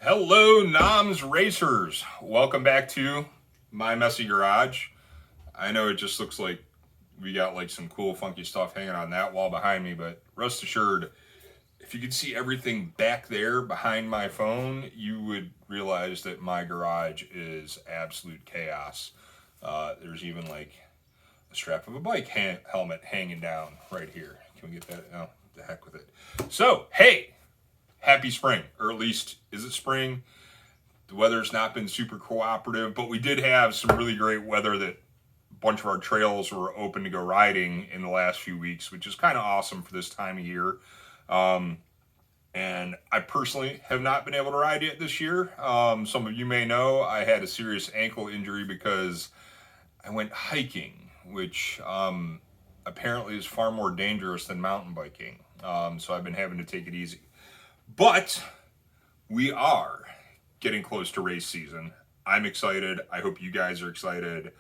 Hello, NOMBS racers. Welcome back to my messy garage. I know it just looks like we got like some cool funky stuff hanging on that wall behind me, but rest assured, if you could see everything back there behind my phone, you would realize that my garage is absolute chaos. There's even like a strap of a bike helmet hanging down right here. Can we get that? Oh, the heck with it. So, hey, happy spring, or at least, is it spring? The weather's not been super cooperative, but we did have some really great weather that a bunch of our trails were open to go riding in the last few weeks, which is kind of awesome for this time of year. And I personally have not been able to ride yet this year. Some of you may know I had a serious ankle injury because I went hiking, which apparently is far more dangerous than mountain biking. So I've been having to take it easy. But we are getting close to race season. I'm excited. I hope you guys are excited.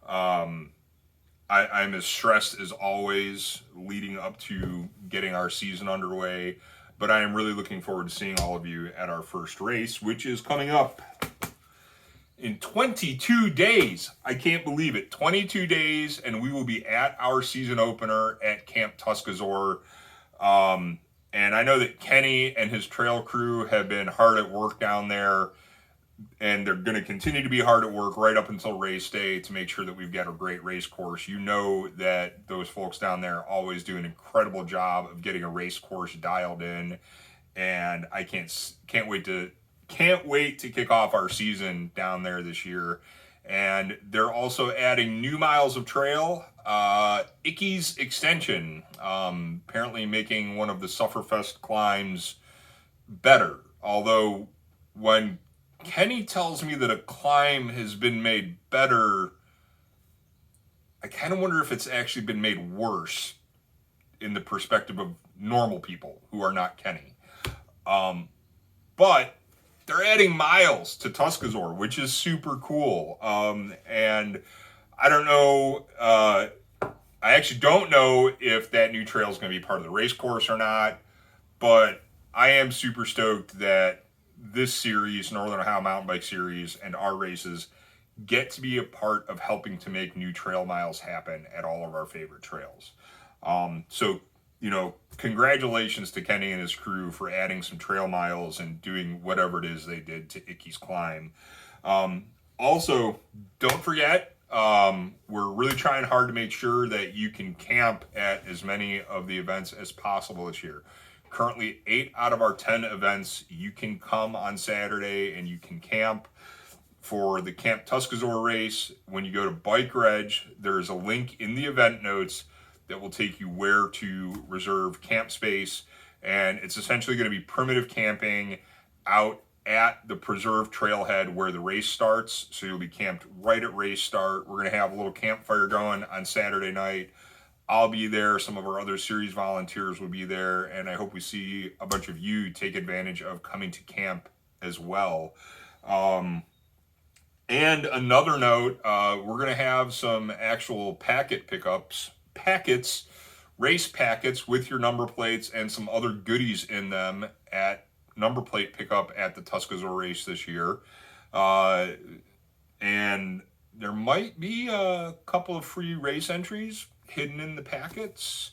I'm as stressed as always leading up to getting our season underway, but I am really looking forward to seeing all of you at our first race, which is coming up in 22 days. I can't believe it. 22 days, and we will be at our season opener at Camp Tuscazoar. And I know that Kenny and his trail crew have been hard at work down there, and they're going to continue to be hard at work right up until race day to make sure that we've got a great race course. You know that those folks down there always do an incredible job of getting a race course dialed in, and I can't wait to kick off our season down there this year. And they're also adding new miles of trail. Icky's Extension, apparently making one of the Sufferfest climbs better. Although when Kenny tells me that a climb has been made better, I kind of wonder if it's actually been made worse in the perspective of normal people who are not Kenny. But they're adding miles to Tuscazoar, which is super cool. And I don't know, I actually don't know if that new trail is going to be part of the race course or not, but I am super stoked that this series, Northern Ohio Mountain Bike Series, and our races get to be a part of helping to make new trail miles happen at all of our favorite trails. So, congratulations to Kenny and his crew for adding some trail miles and doing whatever it is they did to Icky's Climb. Also, don't forget, we're really trying hard to make sure that you can camp at as many of the events as possible this year. Currently, 8 out of our 10 events, you can come on Saturday and you can camp. For the Camp Tuscazoar race, when you go to Bike Reg, there's a link in the event notes that will take you where to reserve camp space. And it's essentially going to be primitive camping out at the preserved trailhead where the race starts. So you'll be camped right at race start. We're going to have a little campfire going on Saturday night. I'll be there. Some of our other series volunteers will be there. And I hope we see a bunch of you take advantage of coming to camp as well. And another note, we're going to have some actual race packets with your number plates and some other goodies in them at number plate pickup at the Tuscazoar race this year. And there might be a couple of free race entries hidden in the packets.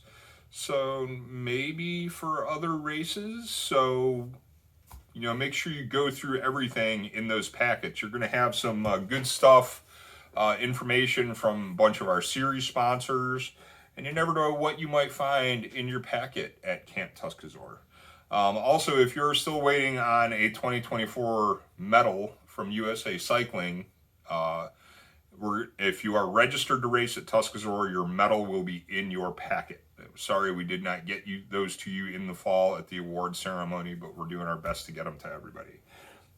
So maybe for other races. So, make sure you go through everything in those packets. You're going to have some good stuff, information from a bunch of our series sponsors, and you never know what you might find in your packet at Camp Tuscazoar. Also, if you're still waiting on a 2024 medal from USA Cycling, if you are registered to race at Tuscazoar, your medal will be in your packet. Sorry we did not get those to you in the fall at the award ceremony, but we're doing our best to get them to everybody.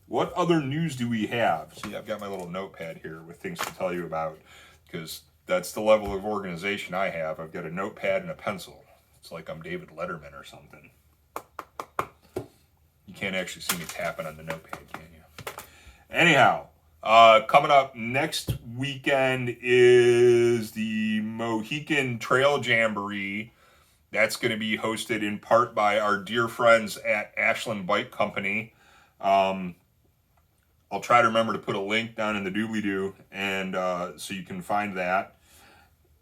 What other news do we have? See, I've got my little notepad here with things to tell you about, because that's the level of organization I have. I've got a notepad and a pencil. It's like I'm David Letterman or something. You can't actually see me tapping on the notepad, can you? Anyhow, coming up next weekend is the Mohican Trail Jamboree. That's going to be hosted in part by our dear friends at Ashlang Bike Co. I'll try to remember to put a link down in the doobly-doo, and so you can find that.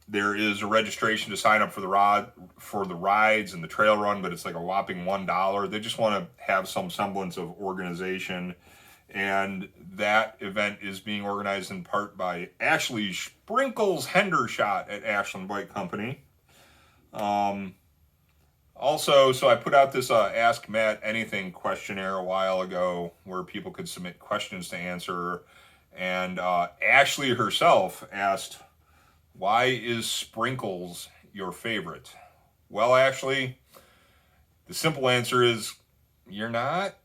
There is a registration to sign up for the rides and the trail run, but it's like a whopping $1. They just want to have some semblance of organization. And that event is being organized in part by Ashley Sprinkles Hendershot at Ashlang Bike Company. Also, so I put out this Ask Matt Anything questionnaire a while ago where people could submit questions to answer. And Ashley herself asked, why is Sprinkles your favorite? Well, Ashley, the simple answer is, you're not.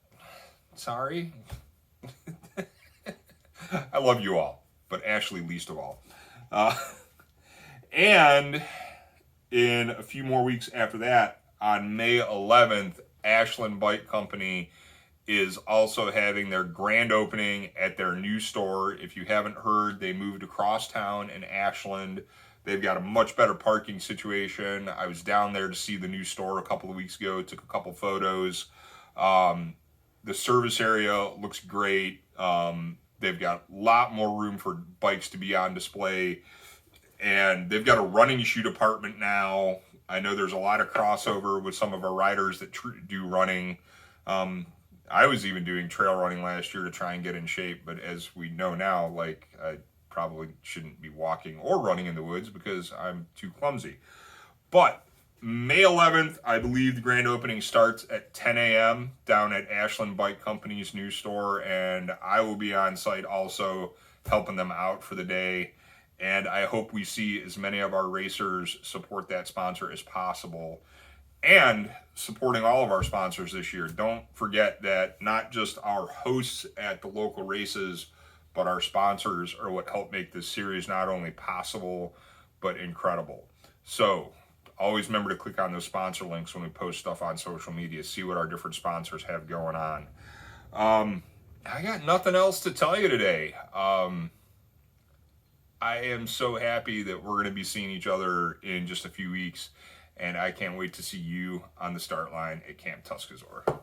Sorry. I love you all, but Ashley least of all. And in a few more weeks after that, on May 11th, Ashlang Bike Company is also having their grand opening at their new store. If you haven't heard, they moved across town in Ashland. They've got a much better parking situation. I was down there to see the new store a couple of weeks ago, took a couple photos. The service area looks great. They've got a lot more room for bikes to be on display. And they've got a running shoe department now. I know there's a lot of crossover with some of our riders that do running. I was even doing trail running last year to try and get in shape. But as we know now, like, I probably shouldn't be walking or running in the woods because I'm too clumsy. But May 11th, I believe the grand opening starts at 10 a.m. down at Ashlang Bike Company's new store. And I will be on site also helping them out for the day. And I hope we see as many of our racers support that sponsor as possible. And supporting all of our sponsors this year. Don't forget that not just our hosts at the local races, but our sponsors are what help make this series not only possible, but incredible. So always remember to click on those sponsor links when we post stuff on social media. See what our different sponsors have going on. I got nothing else to tell you today. I am so happy that we're going to be seeing each other in just a few weeks, and I can't wait to see you on the start line at Camp Tuscazoar.